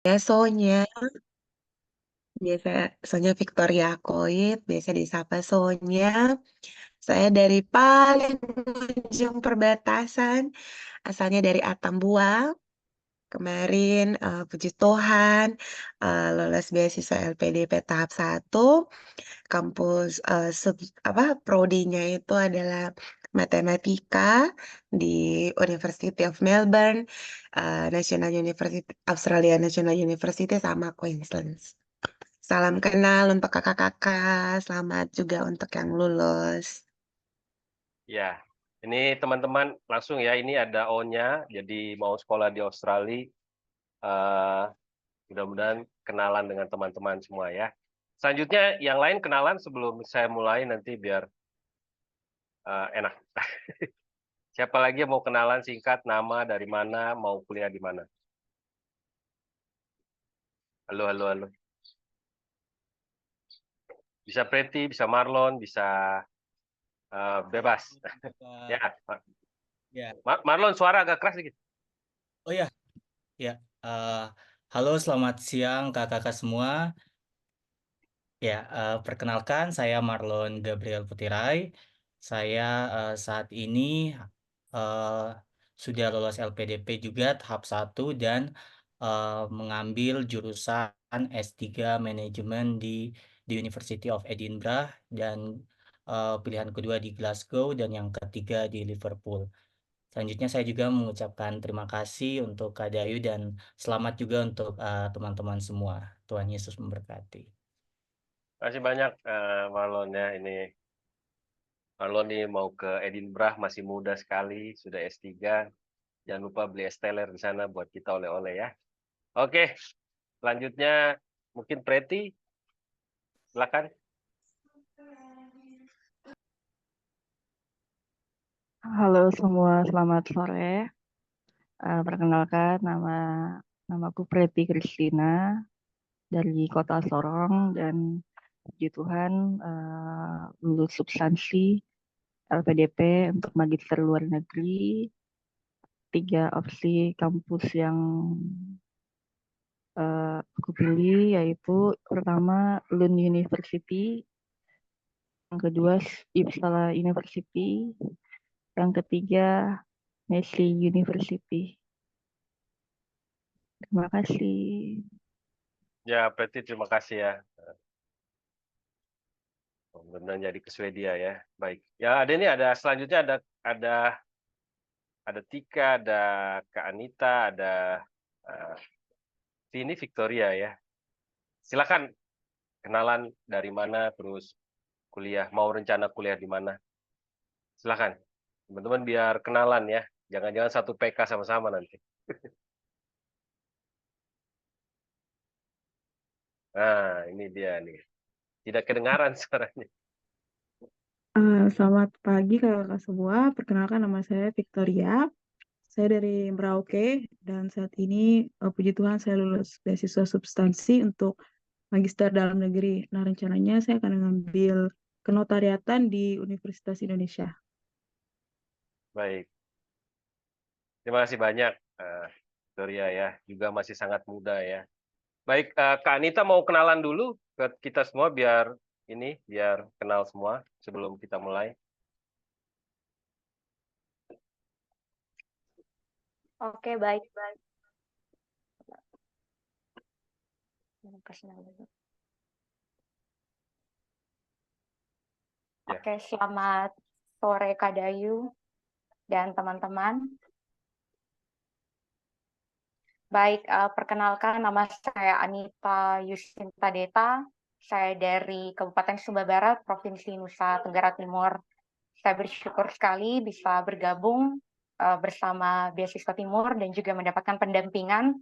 Ya, Sonya, biasa Sonya Victoria Koit, biasa disapa Sonya. Saya dari paling ujung perbatasan, asalnya dari Atambua. Kemarin, puji Tuhan, lolos beasiswa LPDP tahap 1. Kampus, prodinya itu adalah matematika di University of Melbourne, National University, Australia National University sama Queensland. Salam kenal untuk kakak-kakak, selamat juga untuk yang lulus. Ya, ini teman-teman langsung ya, ini ada O-nya, jadi mau sekolah di Australia, eee, mudah-mudahan kenalan dengan teman-teman semua ya. Selanjutnya yang lain kenalan sebelum saya mulai nanti biar, enak. Siapa lagi yang mau kenalan singkat, nama, dari mana, mau kuliah di mana? Halo halo halo. Bisa Preti, bisa Marlon, bisa, bebas. Ya, Kak. Ya. Marlon suara agak keras dikit. Oh ya, ya. Eh, halo, selamat siang kakak-kakak semua. Ya, perkenalkan saya Marlon Gabriel Putirai. Saya saat ini eh, sudah lolos LPDP juga tahap 1 dan mengambil jurusan S3 Manajemen di University of Edinburgh dan pilihan kedua di Glasgow dan yang ketiga di Liverpool. Selanjutnya saya juga mengucapkan terima kasih untuk Kak Dayu dan selamat juga untuk teman-teman semua. Tuhan Yesus memberkati. Makasih banyak, Marlon ya, ini Marlon nih mau ke Edinburgh, masih muda sekali, sudah S3. Jangan lupa beli es teler di sana buat kita oleh-oleh ya. Oke, selanjutnya mungkin Preti, silakan. Halo semua, selamat sore. Perkenalkan, namaku Preti Kristina dari Kota Sorong dan puji Tuhan lulus substansi LPDP untuk magister luar negeri. 3 opsi kampus yang aku pilih yaitu pertama Lund University, yang kedua Uppsala University, yang ketiga Massey University. Terima kasih. Ya, Preti terima kasih ya. Benar jadi ke Swedia ya. Baik. Ya, ada ini ada selanjutnya ada Tika, ada Kak Anita, ada uh, ini Victoria ya. Silakan kenalan dari mana terus kuliah, mau rencana kuliah di mana. Silakan. Teman-teman biar kenalan ya. Jangan-jangan satu PK sama-sama nanti. Nah, ini dia nih. Tidak kedengaran suaranya. Selamat pagi kakak semua, perkenalkan nama saya Victoria, saya dari Merauke dan saat ini puji Tuhan saya lulus beasiswa substansi untuk Magister Dalam Negeri. Nah rencananya saya akan mengambil kenotariatan di Universitas Indonesia. Baik. Terima kasih banyak, Victoria ya. Juga masih sangat muda ya. Baik, Kak Anita mau kenalan dulu ke kita semua biar kenal semua sebelum kita mulai. Oke, baik. Ya. Oke, selamat sore Kak Dayu dan teman-teman. Baik, perkenalkan nama saya Anita Yusinta Deta. Saya dari Kabupaten Sumba Barat, Provinsi Nusa Tenggara Timur. Saya bersyukur sekali bisa bergabung bersama Beasiswa Timur dan juga mendapatkan pendampingan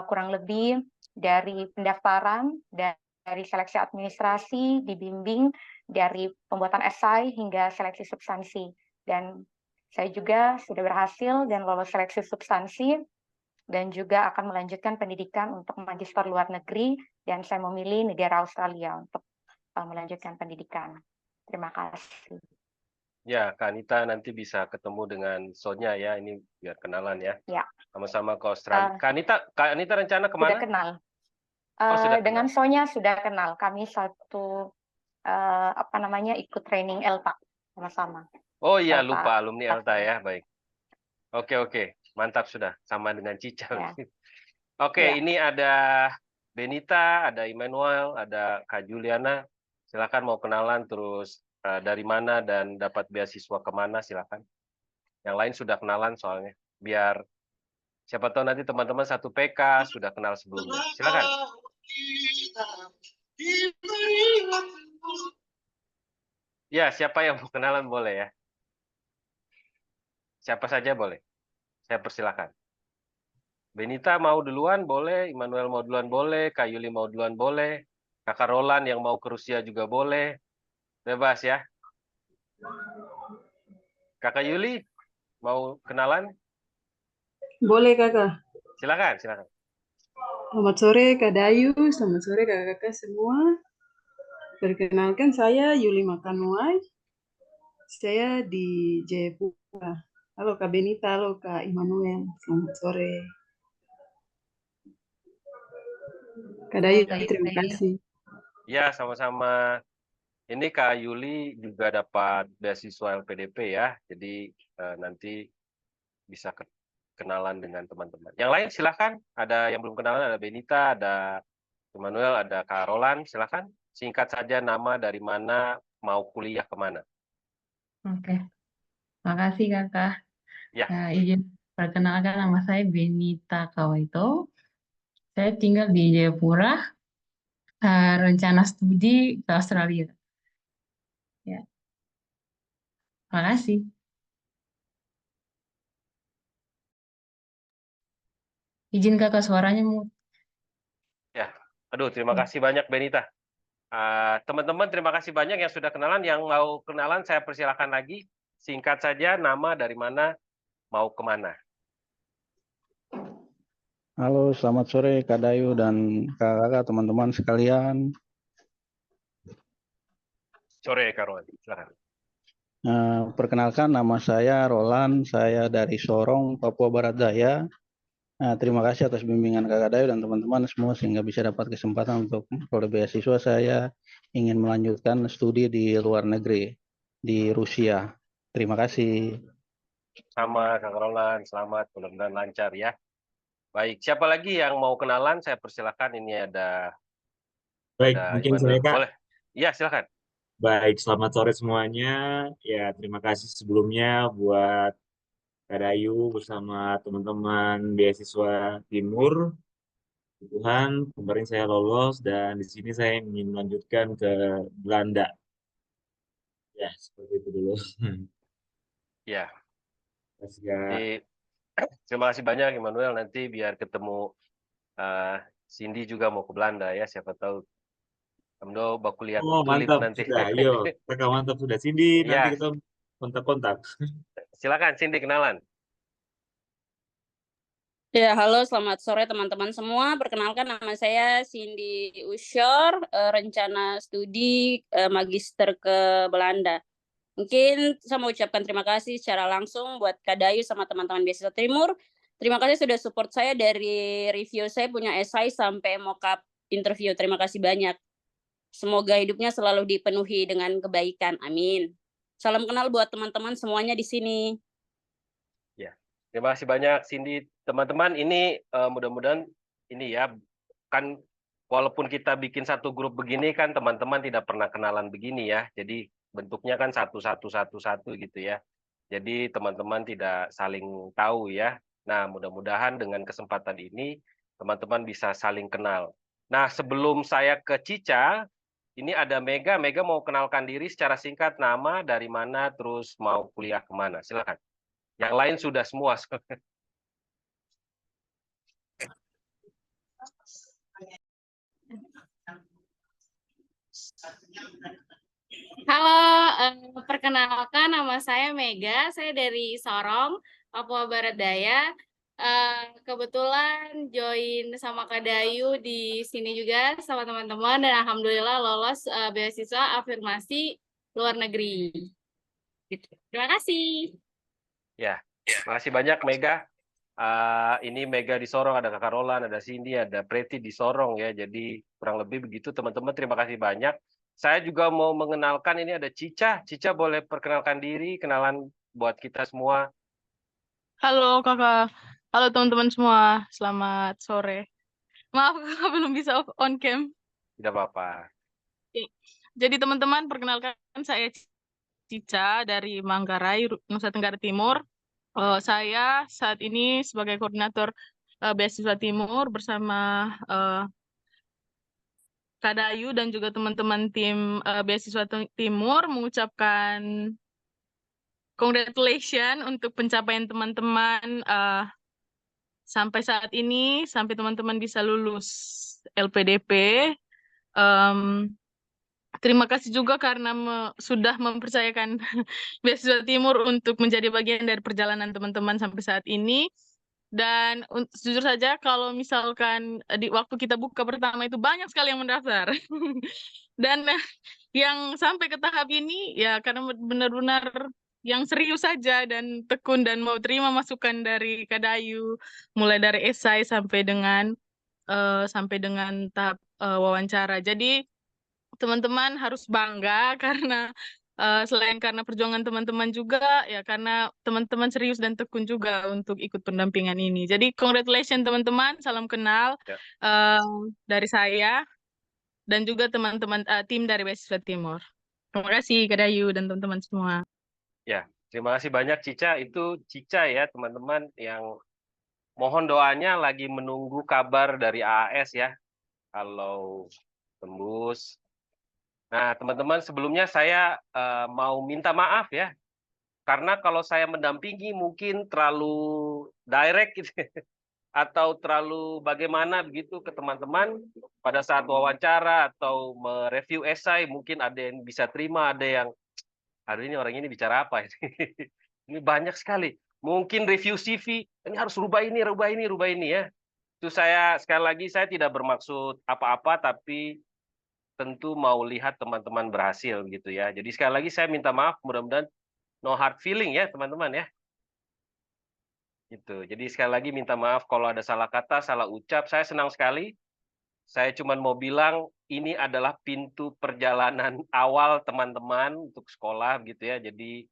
kurang lebih dari pendaftaran, dari seleksi administrasi, dibimbing dari pembuatan esai hingga seleksi substansi. Dan saya juga sudah berhasil dan lolos seleksi substansi dan juga akan melanjutkan pendidikan untuk magister luar negeri dan saya memilih negara Australia untuk melanjutkan pendidikan. Terima kasih. Ya, Kak Anita nanti bisa ketemu dengan Sonya ya, ini biar kenalan ya. Ya, Sama-sama ke Australia. Kak Anita rencana sudah kemana? kenal. Oh, sudah Dengan kenal. Sonya sudah kenal. Kami satu ikut training ELTA sama-sama. Oh iya, ELTA. lupa alumni ELTA ya, baik. Oke, mantap sudah, sama dengan Cica. Ya. Oke, Ya. ini ada Benita, ada Immanuel, ada Kak Juliana. Silakan mau kenalan terus dari mana dan dapat beasiswa kemana, silakan. Yang lain sudah kenalan soalnya, biar siapa tahu nanti teman-teman satu PK sudah kenal sebelumnya. Silakan. Ya, siapa yang mau kenalan boleh ya. Siapa saja boleh. Saya persilakan. Benita mau duluan boleh, Immanuel mau duluan boleh, Kak Yuli mau duluan boleh, Kakak Roland yang mau ke Rusia juga boleh. Bebas ya. Kakak Yuli mau kenalan? Boleh kakak. Silakan. Selamat sore Kak Dayu, selamat sore kakak-kakak semua. Perkenalkan saya Yuli Makanuai. Saya di Jayapura. Halo Kak Benita, halo Kak Immanuel. Selamat sore. Kak Dayu, terima kasih. Ya, sama-sama. Ini Kak Yuli juga dapat beasiswa LPDP ya. Jadi nanti bisa kenalan dengan teman-teman. Yang lain silakan. Ada yang belum kenalan, ada Benita, ada Immanuel, ada Kak Roland. Silakan. Singkat saja nama, dari mana, mau kuliah kemana. Oke, makasih kakak. Ya. Izin perkenalkan, nama saya Benita Kawaito. Saya tinggal di Jayapura. Rencana studi ke Australia. Ya, makasih. Izin kakak suaranya mau. Ya, aduh terima kasih banyak Benita. Teman-teman terima kasih banyak yang sudah kenalan. Yang mau kenalan saya persilakan lagi. Singkat saja nama, dari mana, mau kemana. Halo, selamat sore Kak Dayu dan kakak-kakak teman-teman sekalian. Sore Kak Roland, silakan. Perkenalkan nama saya Roland, saya dari Sorong, Papua Barat Daya. Terima kasih atas bimbingan Kakak Dayu dan teman-teman semua sehingga bisa dapat kesempatan untuk memperoleh beasiswa. Saya ingin melanjutkan studi di luar negeri, di Rusia. Terima kasih. Sama Kak Roland, selamat, mudah-mudahan lancar ya. Baik, siapa lagi yang mau kenalan? Saya persilakan. Ini ada Baik, mungkin saya Kak. Boleh. Iya, silakan. Baik, selamat sore semuanya. Ya, terima kasih sebelumnya buat Kak Dayu bersama teman-teman beasiswa Timur. Tuhan, kemarin saya lolos dan di sini saya ingin melanjutkan ke Belanda. Ya, seperti itu dulu. Ya. Kasih, Terima kasih banyak Immanuel. Nanti biar ketemu Cindy juga mau ke Belanda ya. Siapa tahu Amdo baku lihat tulip mantap nanti. sudah. Ayo, kakak mantap sudah. Cindy, nanti Ya. kita kontak-kontak. Silakan Cindy kenalan. Ya, halo, selamat sore teman-teman semua. Perkenalkan nama saya Cindy Ushor, rencana studi magister ke Belanda. Mungkin saya mau ucapkan terima kasih secara langsung buat Kak Dayu sama teman-teman beasiswa Timur. Terima kasih sudah support saya dari review saya punya esai sampai mock-up interview. Terima kasih banyak. Semoga hidupnya selalu dipenuhi dengan kebaikan. Amin. Salam kenal buat teman-teman semuanya di sini. Ya, terima kasih banyak Cindy. Teman-teman, ini mudah-mudahan ini ya, kan walaupun kita bikin satu grup begini kan teman-teman tidak pernah kenalan begini ya. Jadi bentuknya kan satu gitu ya. Jadi teman-teman tidak saling tahu ya. Nah, mudah-mudahan dengan kesempatan ini teman-teman bisa saling kenal. Nah, sebelum saya ke Cica, ini ada Mega. Mega mau kenalkan diri secara singkat, nama, dari mana, terus mau kuliah kemana. Silakan. Yang lain sudah semua. Halo, perkenalkan nama saya Mega, saya dari Sorong, Papua Barat Daya. Kebetulan join sama Kak Dayu di sini juga sama teman-teman dan alhamdulillah lolos beasiswa afirmasi luar negeri. Gitu. Terima kasih. Ya, makasih banyak Mega. Ini Mega di Sorong, ada Kakak Roland, ada Cindy, ada Preti di Sorong ya. Jadi kurang lebih begitu teman-teman. Terima kasih banyak. Saya juga mau mengenalkan, ini ada Cica. Cica boleh perkenalkan diri, kenalan buat kita semua. Halo kakak, halo teman-teman semua, selamat sore. Maaf kakak belum bisa on cam. Tidak apa-apa. Oke. Jadi teman-teman, perkenalkan saya Cica dari Manggarai, Nusa Tenggara Timur. Saya saat ini sebagai koordinator beasiswa Timur bersama Kak Dayu dan juga teman-teman tim beasiswa Timur mengucapkan congratulations untuk pencapaian teman-teman sampai saat ini, sampai teman-teman bisa lulus LPDP. Terima kasih juga karena sudah mempercayakan beasiswa Timur untuk menjadi bagian dari perjalanan teman-teman sampai saat ini. Dan jujur saja kalau misalkan di waktu kita buka pertama itu banyak sekali yang mendaftar. Dan yang sampai ke tahap ini ya karena benar-benar yang serius saja dan tekun dan mau terima masukan dari Kak Dayu, mulai dari esai sampai dengan tahap wawancara. Jadi teman-teman harus bangga karena selain karena perjuangan teman-teman juga ya karena teman-teman serius dan tekun juga untuk ikut pendampingan ini. Jadi congratulations teman-teman, salam kenal Ya. dari saya dan juga teman-teman tim dari Beasiswa Timur. Terima kasih Kak Dayu dan teman-teman semua. Ya, terima kasih banyak Cica. Itu Cica ya teman-teman yang mohon doanya lagi menunggu kabar dari AAS ya. Kalau tembus. Nah, teman-teman sebelumnya saya mau minta maaf ya. Karena kalau saya mendampingi mungkin terlalu direct gitu. Atau terlalu bagaimana begitu ke teman-teman pada saat wawancara atau mereview esai, mungkin ada yang bisa terima, ada yang aduh ini orang ini bicara apa ini? Ini banyak sekali. Mungkin review CV, ini harus rubah ini, rubah ini, rubah ini ya. Itu saya sekali lagi saya tidak bermaksud apa-apa, tapi tentu mau lihat teman-teman berhasil gitu ya. Jadi sekali lagi saya minta maaf, mudah-mudahan no hard feeling ya teman-teman ya. Gitu. Jadi sekali lagi minta maaf kalau ada salah kata, salah ucap. Saya senang sekali. Saya cuma mau bilang ini adalah pintu perjalanan awal teman-teman untuk sekolah gitu ya. Jadi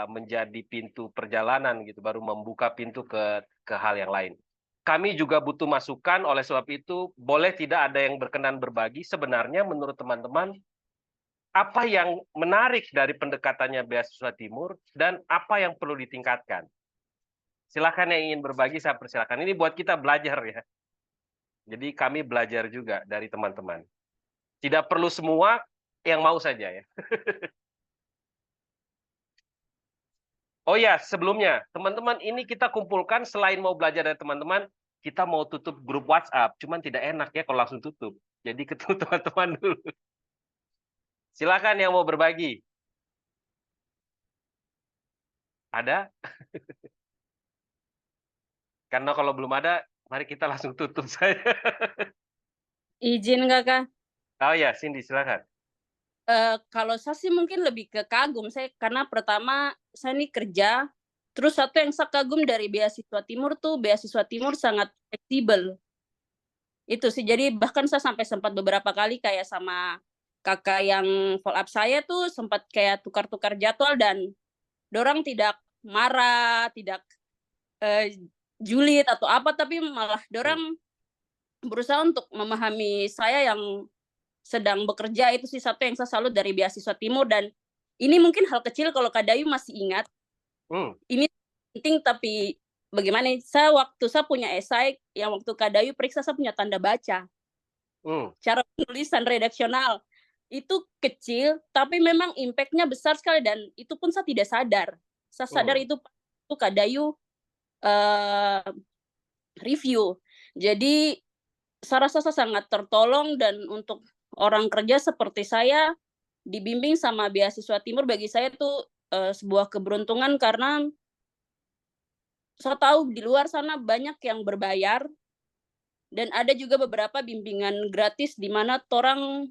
menjadi pintu perjalanan gitu, baru membuka pintu ke hal yang lain. Kami juga butuh masukan, oleh sebab itu boleh tidak ada yang berkenan berbagi. Sebenarnya menurut teman-teman apa yang menarik dari pendekatannya Beasiswa Timur dan apa yang perlu ditingkatkan. Silakan yang ingin berbagi, saya persilakan. Ini buat kita belajar ya. Jadi kami belajar juga dari teman-teman. Tidak perlu semua, yang mau saja ya. Oh ya, sebelumnya, teman-teman ini kita kumpulkan selain mau belajar dari teman-teman, kita mau tutup grup WhatsApp. Cuman tidak enak ya kalau langsung tutup. Jadi ketemu teman-teman dulu. Silakan yang mau berbagi. Ada? Karena kalau belum ada, mari kita langsung tutup saya. Izin kakak. Oh ya, Cindy silakan. Kalau saya sih mungkin lebih ke kagum saya karena pertama saya ini kerja, terus satu yang saya kagum dari Beasiswa Timur tuh Beasiswa Timur sangat fleksibel. Itu sih jadi bahkan saya sampai sempat beberapa kali kayak sama kakak yang follow up saya tuh sempat kayak tukar-tukar jadwal dan dorang tidak marah, tidak julid atau apa tapi malah dorang berusaha untuk memahami saya yang sedang bekerja. Itu sih satu yang saya salut dari Beasiswa Timur dan ini mungkin hal kecil kalau Kak Dayu masih ingat. Ini penting tapi bagaimana saya waktu saya punya esai yang waktu Kak Dayu periksa saya punya tanda baca. Cara penulisan redaksional itu kecil tapi memang impact-nya besar sekali dan itu pun saya tidak sadar. Saya sadar itu Kak Dayu review. Jadi saya rasa saya sangat tertolong dan untuk orang kerja seperti saya dibimbing sama Beasiswa Timur bagi saya itu sebuah keberuntungan karena saya tahu di luar sana banyak yang berbayar dan ada juga beberapa bimbingan gratis di mana orang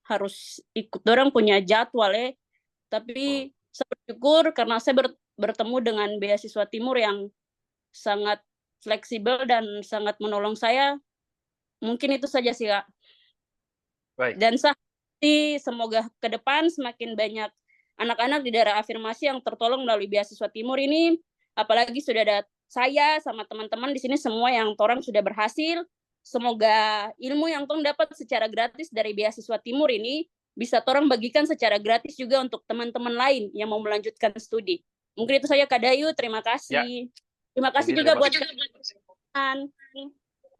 harus ikut, orang punya jadwal ya. Tapi Saya bersyukur karena saya bertemu dengan beasiswa Timur yang sangat fleksibel dan sangat menolong saya. Mungkin itu saja sih, Kak. Baik. Dan semoga ke depan semakin banyak anak-anak di daerah afirmasi yang tertolong melalui beasiswa Timur ini. Apalagi sudah ada saya sama teman-teman di sini semua yang torang sudah berhasil. Semoga ilmu yang torang dapat secara gratis dari beasiswa Timur ini bisa torang bagikan secara gratis juga untuk teman-teman lain yang mau melanjutkan studi. Mungkin itu saja, Kak Dayu. Terima kasih. Terima kasih Cindy, juga terima buat kasih. kalian.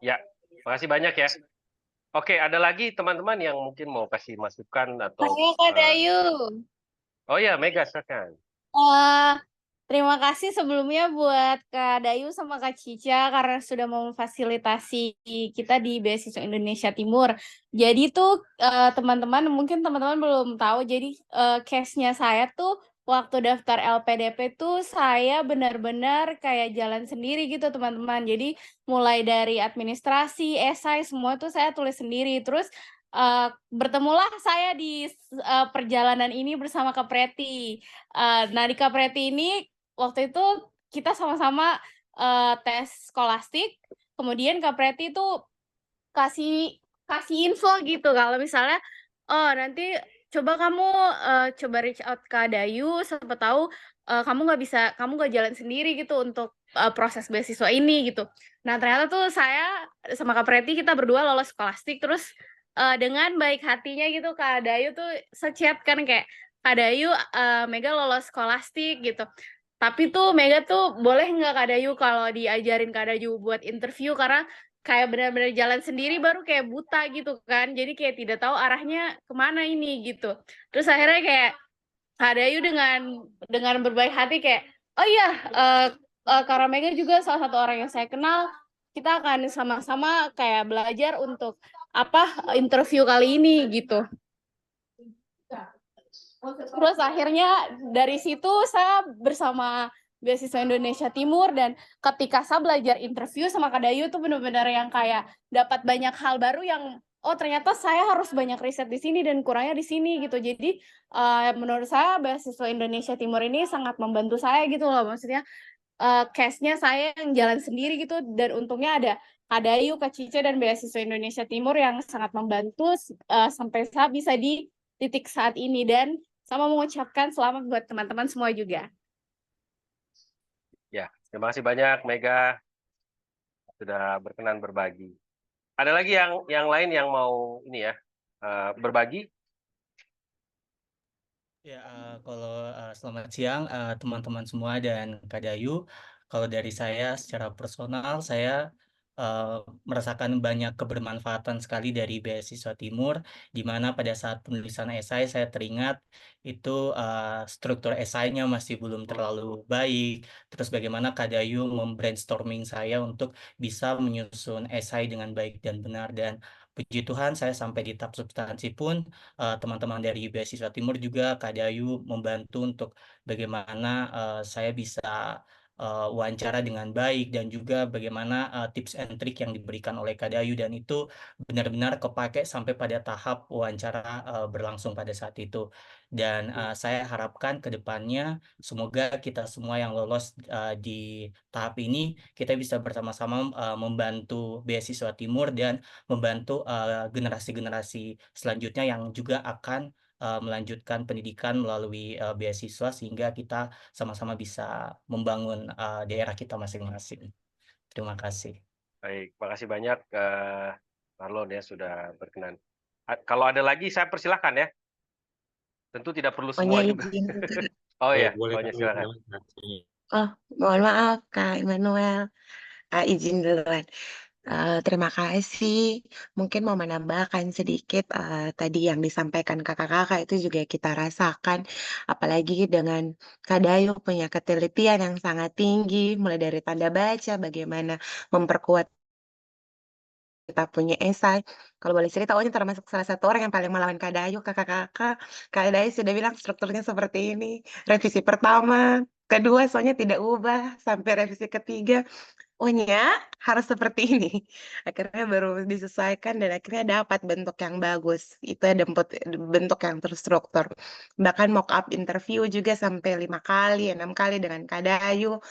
Ya, makasih banyak ya. Oke, ada lagi teman-teman yang mungkin mau kasih masukan atau Saya Kak Dayu. oh ya, Mega silakan. Terima kasih sebelumnya buat Kak Dayu sama Kak Cica karena sudah memfasilitasi kita di Beasiswa Indonesia Timur. Jadi tuh teman-teman, mungkin teman-teman belum tahu, jadi case-nya saya tuh waktu daftar LPDP tuh saya benar-benar kayak jalan sendiri gitu teman-teman. Jadi mulai dari administrasi, esai, semua tuh saya tulis sendiri. Terus bertemulah saya di perjalanan ini bersama Kak Preti. Nah di Kak Preti ini waktu itu kita sama-sama tes skolastik, kemudian Kak Preti tuh kasih info gitu kalau misalnya nanti coba kamu coba reach out ke Dayu, siapa tahu kamu nggak jalan sendiri gitu untuk proses beasiswa ini gitu. Nah ternyata tuh saya sama Kak Preti kita berdua lolos skolastik, terus dengan baik hatinya gitu Kak Dayu tuh sechat kan kayak, Kak Dayu Mega lolos skolastik gitu. Tapi tuh Mega tuh boleh nggak Kak Dayu kalau diajarin Kak Dayu buat interview, karena kayak benar-benar jalan sendiri baru kayak buta gitu kan. Jadi kayak tidak tahu arahnya kemana ini gitu. Terus akhirnya kayak Kak Dayu dengan berbaik hati kayak, oh iya Kak Mega juga salah satu orang yang saya kenal. Kita akan sama-sama kayak belajar untuk interview kali ini gitu. Terus akhirnya dari situ saya bersama Beasiswa Indonesia Timur, dan ketika saya belajar interview sama Kak Dayu tuh benar-benar yang kayak dapat banyak hal baru yang ternyata saya harus banyak riset di sini dan kurangnya di sini gitu. Jadi menurut saya Beasiswa Indonesia Timur ini sangat membantu saya gitu loh, maksudnya case-nya saya yang jalan sendiri gitu, dan untungnya ada Kak Dayu, Kak Cice, dan Beasiswa Indonesia Timur yang sangat membantu sampai saya bisa di titik saat ini, dan sama mengucapkan selamat buat teman-teman semua juga. Ya, terima kasih banyak Mega sudah berkenan berbagi. Ada lagi yang lain yang mau ini ya berbagi? Ya, kalau selamat siang teman-teman semua dan Kak Dayu. Kalau dari saya secara personal, saya merasakan banyak kebermanfaatan sekali dari Beasiswa Timur, di mana pada saat penulisan esai saya teringat itu struktur esainya masih belum terlalu baik. Terus bagaimana Kak Dayu membrainstorming saya untuk bisa menyusun esai dengan baik dan benar, dan puji Tuhan saya sampai di tahap substansi pun teman-teman dari Beasiswa Timur juga Kak Dayu membantu untuk bagaimana saya bisa wawancara dengan baik, dan juga bagaimana tips and trick yang diberikan oleh Kak Dayu, dan itu benar-benar kepake sampai pada tahap wawancara berlangsung pada saat itu. Dan saya harapkan ke depannya semoga kita semua yang lolos di tahap ini kita bisa bersama-sama membantu Beasiswa Timur dan membantu generasi-generasi selanjutnya yang juga akan melanjutkan pendidikan melalui beasiswa, sehingga kita sama-sama bisa membangun daerah kita masing-masing. Terima kasih. Baik, makasih banyak Marlon ya sudah berkenan. Kalau ada lagi saya persilahkan ya. Tentu tidak perlu semua juga. Oh ya, silakan. Oh, mohon maaf Kak Immanuel, izin duluan. Terima kasih. Mungkin mau menambahkan sedikit tadi yang disampaikan kakak-kakak itu juga kita rasakan, apalagi dengan Kak Dayu punya ketelitian yang sangat tinggi, mulai dari tanda baca, bagaimana memperkuat kita punya esai. Kalau boleh cerita, ini termasuk salah satu orang yang paling melawan Kak Dayu, kakak-kakak. Kak Dayu sudah bilang strukturnya seperti ini. Revisi pertama, kedua soalnya tidak ubah, sampai revisi ketiga. oh-nya harus seperti ini. Akhirnya baru disesuaikan dan akhirnya dapat bentuk yang bagus. Itu ada bentuk yang terstruktur. Bahkan mock up interview juga sampai 5 kali, 6 kali dengan Kak Dayu.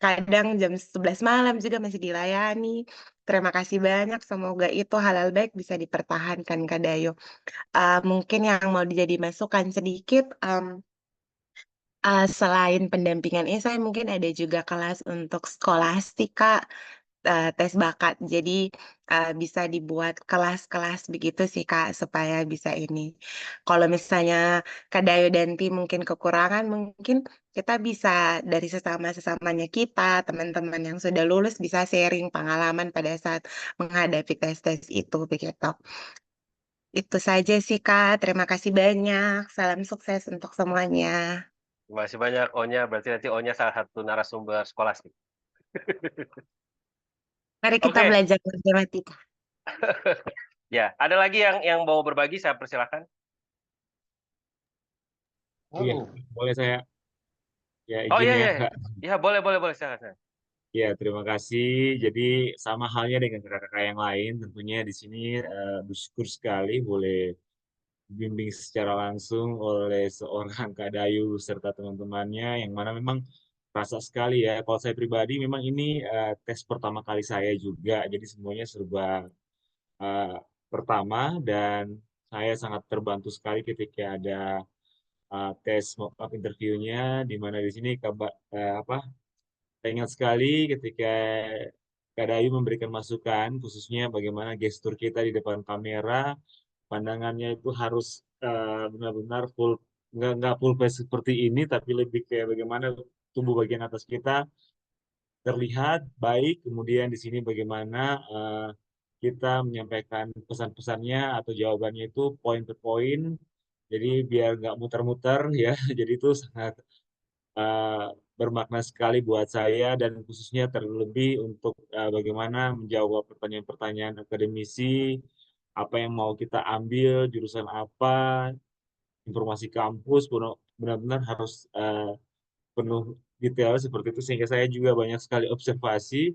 Kadang jam 11 malam juga masih dilayani. Terima kasih banyak. Semoga itu halal baik bisa dipertahankan Kak Dayu. Mungkin yang mau jadi masukan sedikit, selain pendampingan ini, saya mungkin ada juga kelas untuk skolastika, tes bakat. Jadi, bisa dibuat kelas-kelas begitu sih, Kak, supaya bisa ini. Kalau misalnya Kak Dayu dan tim mungkin kekurangan, mungkin kita bisa dari sesama-sesamanya kita, teman-teman yang sudah lulus bisa sharing pengalaman pada saat menghadapi tes-tes itu, begitu. Itu saja sih, Kak. Terima kasih banyak. Salam sukses untuk semuanya. Terima kasih banyak Onya, berarti nanti Onya salah satu narasumber skolastik. Mari kita Oke. belajar matematika. Ya, ada lagi yang mau berbagi, saya persilakan. Iya, boleh saya ya Oh izin iya ya, iya. Kak. Ya, boleh silakan. Ya, terima kasih. Jadi sama halnya dengan kakak-kakak yang lain, tentunya di sini bersyukur sekali boleh dibimbing secara langsung oleh seorang Kak Dayu serta teman-temannya, yang mana memang rasa sekali ya. Kalau saya pribadi memang ini tes pertama kali saya juga, jadi semuanya serba eh, pertama, dan saya sangat terbantu sekali ketika ada tes mock up interviewnya, di mana di sini saya ingat sekali ketika Kak Dayu memberikan masukan, khususnya bagaimana gestur kita di depan kamera, pandangannya itu harus benar-benar full, nggak full face seperti ini, tapi lebih kayak bagaimana tubuh bagian atas kita terlihat baik, kemudian di sini bagaimana kita menyampaikan pesan-pesannya atau jawabannya itu poin per poin, jadi biar nggak muter-muter ya, jadi itu sangat eh, bermakna sekali buat saya, dan khususnya terlebih untuk bagaimana menjawab pertanyaan-pertanyaan akademisi, apa yang mau kita ambil, jurusan apa, informasi kampus, benar-benar harus penuh detail seperti itu, sehingga saya juga banyak sekali observasi,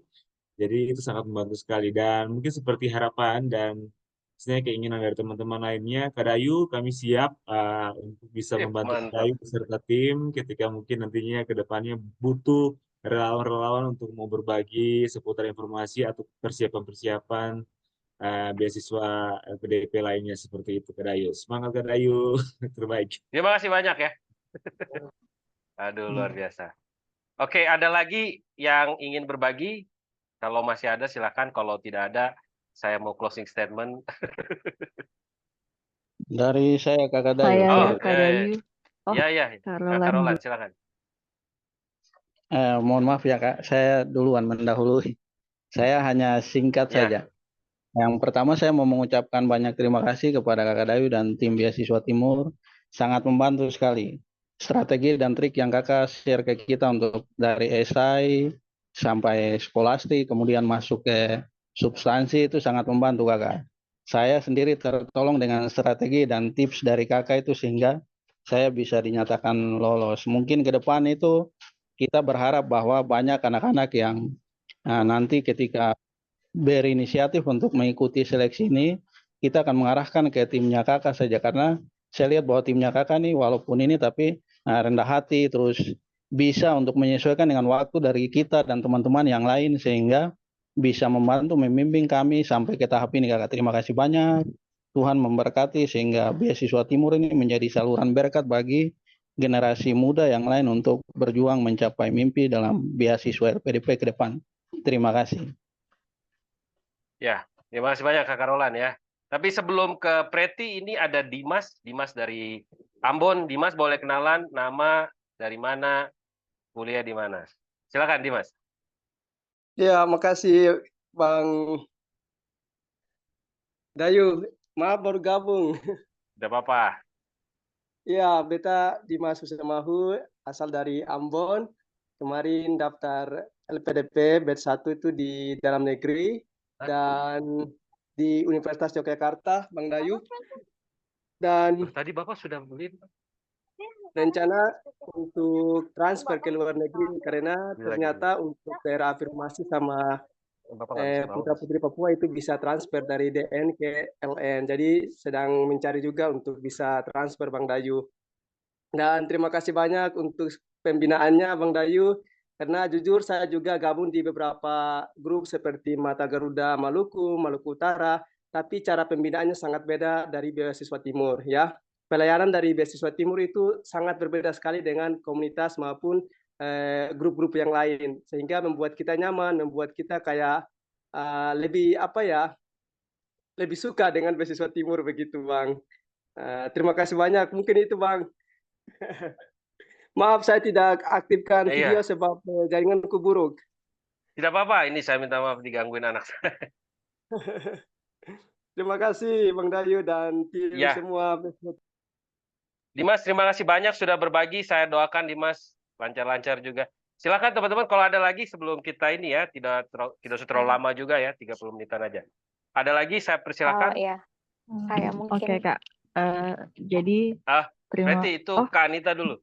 jadi itu sangat membantu sekali. Dan mungkin seperti harapan dan sebenarnya keinginan dari teman-teman lainnya, Kak Dayu, kami siap untuk bisa membantu Kak Mantap. Dayu beserta tim ketika mungkin nantinya ke depannya butuh relawan-relawan untuk mau berbagi seputar informasi atau persiapan-persiapan beasiswa PDP lainnya seperti itu, Kak Dayu. Semangat Kak Dayu, terbaik. Terima kasih banyak ya. Aduh, luar biasa. Oke, ada lagi yang ingin berbagi? Kalau masih ada silakan, kalau tidak ada saya mau closing statement. Dari saya Kakak Dayu. Saya Oh, ya, Kak Dayu. Oh, ya. Kak Kak Roland. Roland, silakan. Mohon maaf ya Kak, saya duluan mendahului. Saya hanya singkat Ya. saja. Yang pertama saya mau mengucapkan banyak terima kasih kepada Kakak Dayu dan tim Beasiswa Timur. Sangat membantu sekali. Strategi dan trik yang Kakak share ke kita untuk dari esai sampai skolastik, kemudian masuk ke substansi, itu sangat membantu Kakak. Saya sendiri tertolong dengan strategi dan tips dari Kakak itu sehingga saya bisa dinyatakan lolos. Mungkin ke depan itu kita berharap bahwa banyak anak-anak yang nanti ketika berinisiatif untuk mengikuti seleksi ini, kita akan mengarahkan ke timnya Kakak saja, karena saya lihat bahwa timnya Kakak nih walaupun ini tapi rendah hati, terus bisa untuk menyesuaikan dengan waktu dari kita dan teman-teman yang lain sehingga bisa membantu membimbing kami sampai ke tahap ini Kakak. Terima kasih banyak. Tuhan memberkati sehingga Beasiswa Timur ini menjadi saluran berkat bagi generasi muda yang lain untuk berjuang mencapai mimpi dalam beasiswa LPDP ke depan. Terima kasih. Ya, terima kasih banyak Kak Roland ya. Tapi sebelum ke Preti, ini ada Dimas dari Ambon. Dimas boleh kenalan nama, dari mana, kuliah di mana. Silakan Dimas. Ya, makasih Bang Dayu. Maaf baru gabung. Tidak apa-apa. Ya, beta Dimas Husamahu, asal dari Ambon. Kemarin daftar LPDP batch 1 itu di dalam negeri dan di Universitas Yogyakarta, Bang Dayu. Dan tadi Bapak sudah beli? rencana untuk transfer ke luar negeri karena Ini lagi. ternyata untuk daerah afirmasi sama Bapak nggak bisa tahu. putra-putri Papua itu bisa transfer dari DN ke LN. Jadi sedang mencari juga untuk bisa transfer Bang Dayu. Dan terima kasih banyak untuk pembinaannya Bang Dayu. Karena jujur saya juga gabung di beberapa grup seperti Mata Garuda Maluku, Maluku Utara. Tapi cara pembinaannya sangat beda dari beasiswa timur ya. Pelayanan dari beasiswa timur itu sangat berbeda sekali dengan komunitas maupun grup-grup yang lain. Sehingga membuat kita nyaman, membuat kita kayak lebih apa ya, lebih suka dengan beasiswa timur begitu Bang. Terima kasih banyak. Mungkin itu Bang. Maaf saya tidak aktifkan video Iya, sebab jaringanku buruk. tidak apa-apa. Ini saya minta maaf digangguin anak saya. Terima kasih Bang Dayu dan tim Ya, semua. Dimas, terima kasih banyak sudah berbagi. Saya doakan Dimas lancar-lancar juga. Silakan teman-teman kalau ada lagi sebelum kita ini ya, tidak usah terlalu lama juga ya, 30 menitan aja. Ada lagi saya persilakan. Iya, saya Oke mungkin. Kak, jadi terima. Berarti itu Oh, Kak Anita dulu.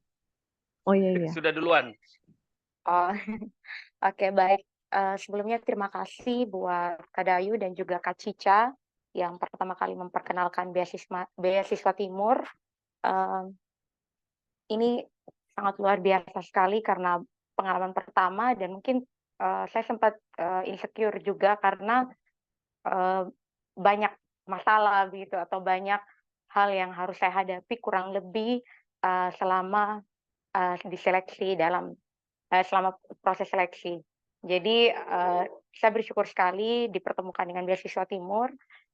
oh iya. Sudah duluan. Oh, oke baik. Sebelumnya terima kasih buat Kak Dayu dan juga Kak Cica yang pertama kali memperkenalkan beasiswa Timur. Ini sangat luar biasa sekali karena pengalaman pertama dan mungkin saya sempat insecure juga karena banyak masalah begitu atau banyak hal yang harus saya hadapi kurang lebih selama diseleksi selama proses seleksi. Jadi saya bersyukur sekali dipertemukan dengan beasiswa Timur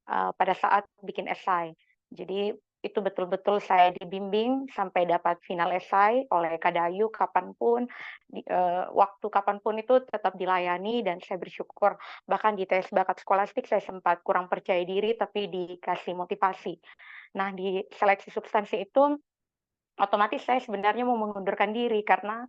pada saat bikin esai. Jadi itu betul-betul saya dibimbing sampai dapat final esai oleh Kak Dayu kapanpun, waktu kapanpun itu tetap dilayani dan saya bersyukur. Bahkan di tes bakat skolastik saya sempat kurang percaya diri tapi dikasih motivasi. Nah di seleksi substansi itu otomatis saya sebenarnya mau mengundurkan diri karena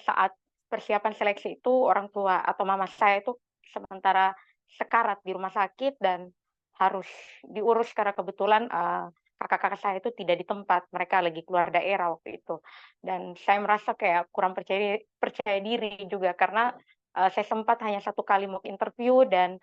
saat persiapan seleksi itu orang tua atau mama saya itu sementara sekarat di rumah sakit dan harus diurus karena kebetulan kakak-kakak saya itu tidak di tempat, mereka lagi keluar daerah waktu itu. Dan saya merasa kayak kurang percaya diri juga karena saya sempat hanya 1 kali mock interview dan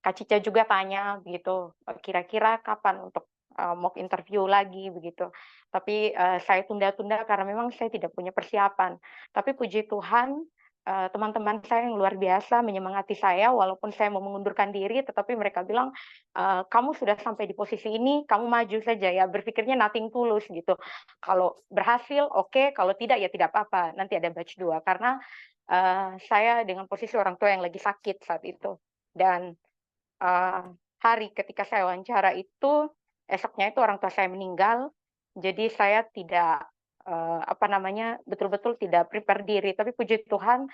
Kak Cica juga tanya begitu, kira-kira kapan untuk mock interview lagi begitu. Tapi saya tunda-tunda karena memang saya tidak punya persiapan. Tapi puji Tuhan, teman-teman saya yang luar biasa menyemangati saya walaupun saya mau mengundurkan diri, tetapi mereka bilang, "Kamu sudah sampai di posisi ini, kamu maju saja ya." Berpikirnya nothing tulus gitu. Kalau berhasil oke, kalau tidak ya tidak apa-apa, nanti ada batch 2. Karena saya dengan posisi orang tua yang lagi sakit saat itu. Dan hari ketika saya wawancara itu, esoknya itu orang tua saya meninggal. Jadi saya tidak, betul-betul tidak prepare diri. Tapi puji Tuhan,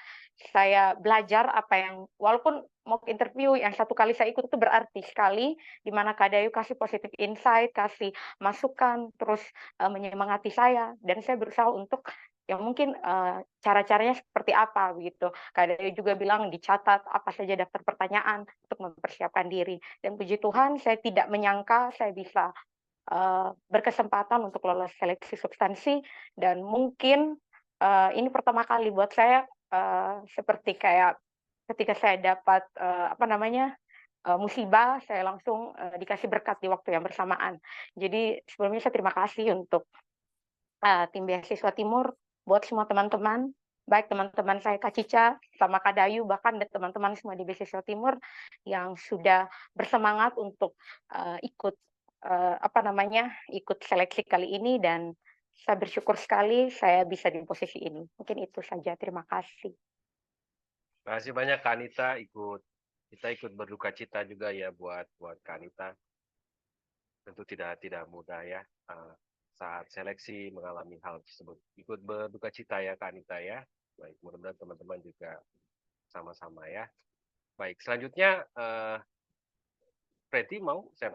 saya belajar apa yang walaupun mock interview yang 1 kali saya ikut itu berarti sekali, di mana Kak Dayu kasih positive insight, kasih masukan, terus, menyemangati saya, dan saya berusaha untuk yang mungkin, cara-caranya seperti apa begitu. Kak Dayu juga bilang dicatat apa saja daftar pertanyaan untuk mempersiapkan diri. Dan puji Tuhan saya tidak menyangka saya bisa berkesempatan untuk lolos seleksi substansi dan mungkin ini pertama kali buat saya seperti kayak ketika saya dapat musibah saya langsung dikasih berkat di waktu yang bersamaan. Jadi sebelumnya saya terima kasih untuk tim beasiswa Timur buat semua teman-teman, baik teman-teman saya Kak Cica sama Kak Dayu bahkan teman-teman semua di beasiswa Timur yang sudah bersemangat untuk ikut ikut seleksi kali ini dan saya bersyukur sekali saya bisa di posisi ini. Mungkin itu saja. Terima kasih. Terima kasih banyak Kak Anita kita ikut berduka cita juga ya buat Kak Anita. Tentu tidak mudah ya saat seleksi mengalami hal tersebut. Ikut berduka cita ya Kak Anita ya. Baik, mudah-mudahan teman-teman juga sama-sama ya. Baik, selanjutnya Preti mau saya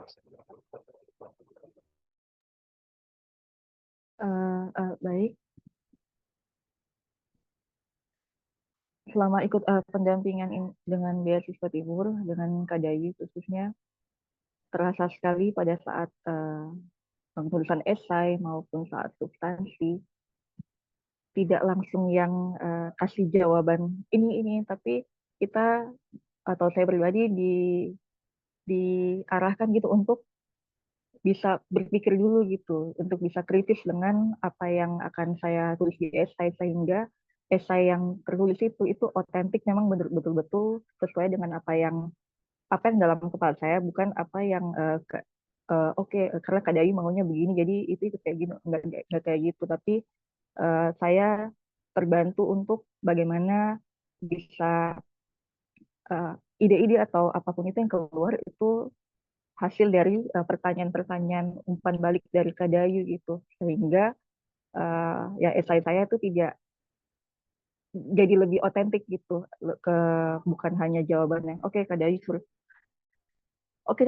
Baik. Selama ikut pendampingan dengan beasiswa Timur dengan Kak Dayu khususnya terasa sekali pada saat tulisan esai maupun saat substansi tidak langsung yang kasih jawaban ini, tapi kita atau saya pribadi diarahkan gitu untuk bisa berpikir dulu gitu, untuk bisa kritis dengan apa yang akan saya tulis di esai, sehingga esai yang tertulis itu otentik, memang betul-betul sesuai dengan apa yang dalam kepala saya, bukan apa yang oke, karena Kak Dayu maunya begini, jadi itu kayak gini, enggak kayak gitu, tapi saya terbantu untuk bagaimana bisa ide-ide atau apapun itu yang keluar itu hasil dari pertanyaan-pertanyaan umpan balik dari Kak Dayu gitu, sehingga ya esai saya itu tidak jadi lebih otentik gitu, bukan hanya jawabannya oke Kak Dayu suruh oke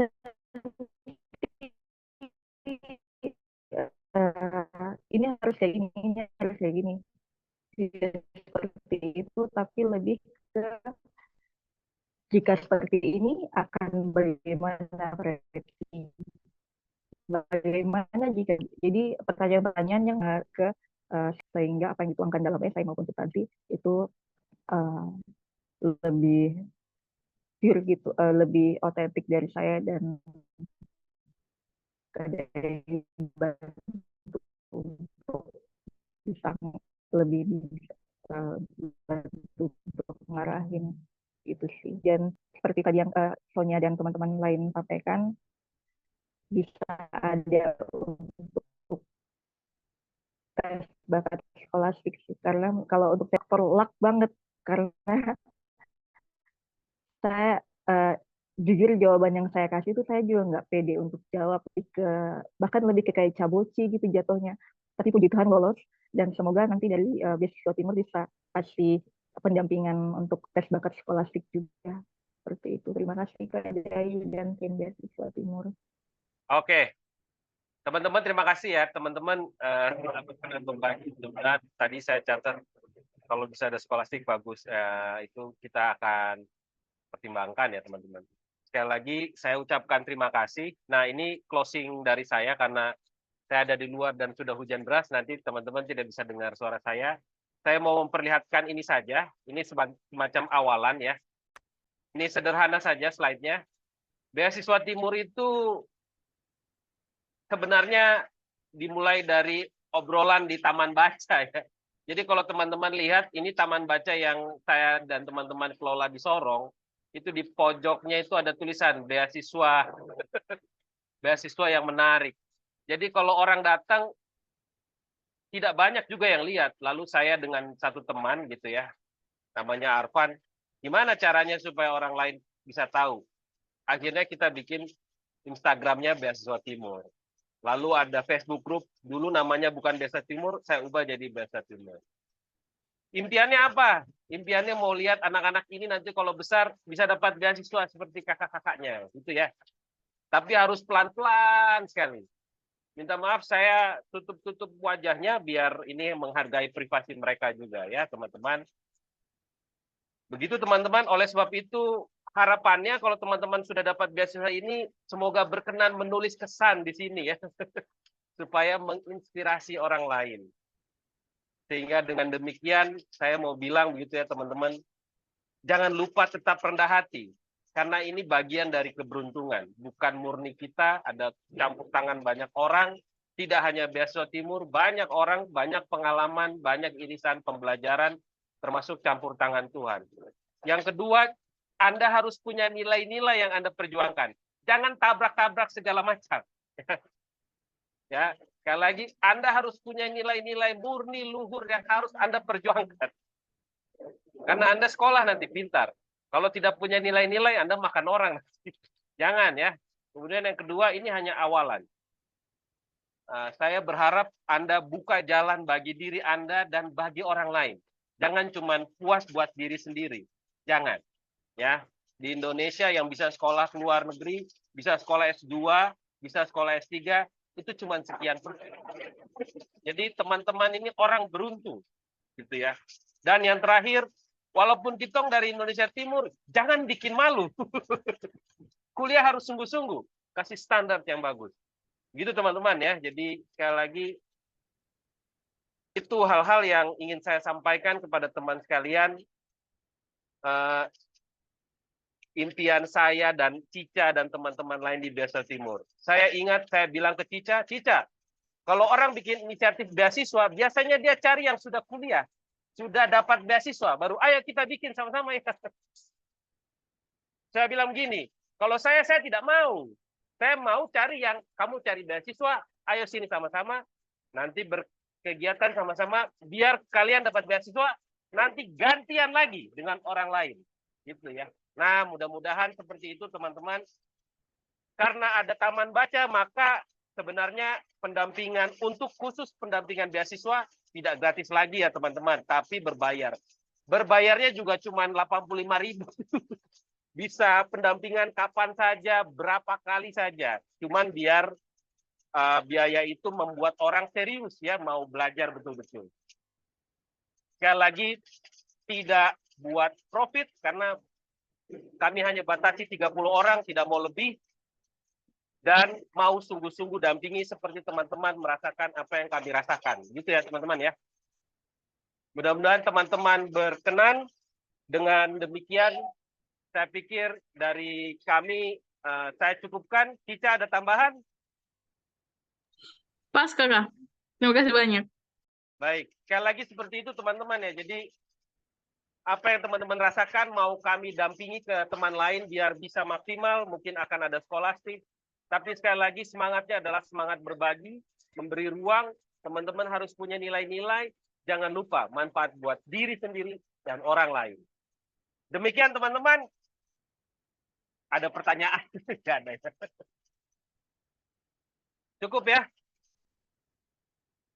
ini harus kayak gini, ini harus kayak gini, seperti itu, tapi lebih ke jika seperti ini akan bagaimana prediksi, bagaimana jika, jadi pertanyaan-pertanyaan yang ke sehingga apa yang dituangkan dalam esai maupun substansi itu lebih pure gitu, lebih otentik dari saya, dan dari untuk bisa lebih bantu untuk ngarahin itu sih. Dan seperti tadi yang Sonia dan teman-teman lain sampaikan, bisa ada untuk tes bakat skolastik sih, karena kalau untuk sektor luck banget, karena saya jujur jawaban yang saya kasih itu saya juga nggak pede untuk jawab, bahkan lebih ke kayak caboci gitu jatuhnya, tapi puji Tuhan lolos, dan semoga nanti dari Beasiswa Timur bisa kasih pendampingan untuk tes bakat skolastik juga, seperti itu. Terima kasih Kak Dayu dan tim Beasiswa Timur. Oke, teman-teman terima kasih ya, teman-teman sudah berbagi. Tadi saya catat kalau bisa ada skolastik bagus, itu kita akan pertimbangkan ya teman-teman. Sekali lagi saya ucapkan terima kasih. Nah ini closing dari saya karena saya ada di luar dan sudah hujan deras, nanti teman-teman tidak bisa dengar suara saya. Saya mau memperlihatkan ini saja, ini semacam awalan ya. Ini sederhana saja slide-nya. Beasiswa Timur itu sebenarnya dimulai dari obrolan di taman baca ya. Jadi kalau teman-teman lihat, ini taman baca yang saya dan teman-teman kelola di Sorong, itu di pojoknya itu ada tulisan beasiswa beasiswa yang menarik. Jadi kalau orang datang tidak banyak juga yang lihat. Lalu saya dengan satu teman gitu ya, namanya Arfan, gimana caranya supaya orang lain bisa tahu? Akhirnya kita bikin Instagramnya Beasiswa Timur. Lalu ada Facebook group, dulu namanya bukan Beasiswa Timur, saya ubah jadi Beasiswa Timur. Impiannya apa? Impiannya mau lihat anak-anak ini nanti kalau besar bisa dapat beasiswa seperti kakak-kakaknya, gitu ya. Tapi harus pelan-pelan sekali. Minta maaf saya tutup-tutup wajahnya biar ini menghargai privasi mereka juga ya, teman-teman. Begitu teman-teman, oleh sebab itu harapannya kalau teman-teman sudah dapat beasiswa ini semoga berkenan menulis kesan di sini ya. Supaya menginspirasi orang lain. Sehingga dengan demikian saya mau bilang begitu ya teman-teman, jangan lupa tetap rendah hati. Karena ini bagian dari keberuntungan. Bukan murni kita, ada campur tangan banyak orang. Tidak hanya Beasiswa Timur, banyak orang, banyak pengalaman, banyak irisan pembelajaran, termasuk campur tangan Tuhan. Yang kedua, Anda harus punya nilai-nilai yang Anda perjuangkan. Jangan tabrak-tabrak segala macam. Ya, sekali lagi, Anda harus punya nilai-nilai murni luhur yang harus Anda perjuangkan. Karena Anda sekolah nanti pintar. Kalau tidak punya nilai-nilai, Anda makan orang. Jangan ya. Kemudian yang kedua, ini hanya awalan. Saya berharap Anda buka jalan bagi diri Anda dan bagi orang lain. Jangan cuma puas buat diri sendiri. Jangan. Ya, di Indonesia yang bisa sekolah ke luar negeri, bisa sekolah S2, bisa sekolah S3, itu cuma sekian persen. Jadi teman-teman ini orang beruntung, gitu ya. Dan yang terakhir, walaupun kita dari Indonesia Timur, jangan bikin malu. Kuliah harus sungguh-sungguh, kasih standar yang bagus. Gitu teman-teman ya. Jadi sekali lagi itu hal-hal yang ingin saya sampaikan kepada teman sekalian. Impian saya dan Cica dan teman-teman lain di Beasiswa Timur. Saya ingat saya bilang ke Cica, Cica, kalau orang bikin inisiatif beasiswa, biasanya dia cari yang sudah kuliah, sudah dapat beasiswa, baru ayo kita bikin sama-sama ya. Saya bilang begini, kalau saya tidak mau. Saya mau cari yang kamu cari beasiswa, ayo sini sama-sama, nanti berkegiatan sama-sama, biar kalian dapat beasiswa, nanti gantian lagi dengan orang lain. Gitu ya. Nah, mudah-mudahan seperti itu teman-teman. Karena ada taman baca, maka sebenarnya pendampingan untuk khusus pendampingan beasiswa tidak gratis lagi ya teman-teman, tapi berbayar. Berbayarnya juga cuma 85.000. Bisa pendampingan kapan saja, berapa kali saja. Cuman biar biaya itu membuat orang serius ya, mau belajar betul-betul. Sekali lagi, tidak buat profit karena kami hanya batasi 30 orang, tidak mau lebih. Dan mau sungguh-sungguh dampingi seperti teman-teman merasakan apa yang kami rasakan. Gitu ya teman-teman ya. Mudah-mudahan teman-teman berkenan. Dengan demikian, saya pikir dari kami, saya cukupkan. Cica ada tambahan? Pas, Kakak. Terima kasih banyak. Baik. Sekali lagi seperti itu teman-teman ya. Jadi, apa yang teman-teman rasakan mau kami dampingi ke teman lain biar bisa maksimal, mungkin akan ada skolastik. Tapi sekali lagi semangatnya adalah semangat berbagi, memberi ruang, teman-teman harus punya nilai-nilai, jangan lupa manfaat buat diri sendiri dan orang lain. Demikian teman-teman, ada pertanyaan? Nggak ada. Cukup ya?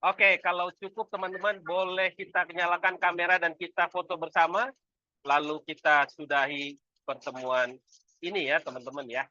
Oke, kalau cukup teman-teman boleh kita nyalakan kamera dan kita foto bersama. Lalu kita sudahi pertemuan ini ya teman-teman ya.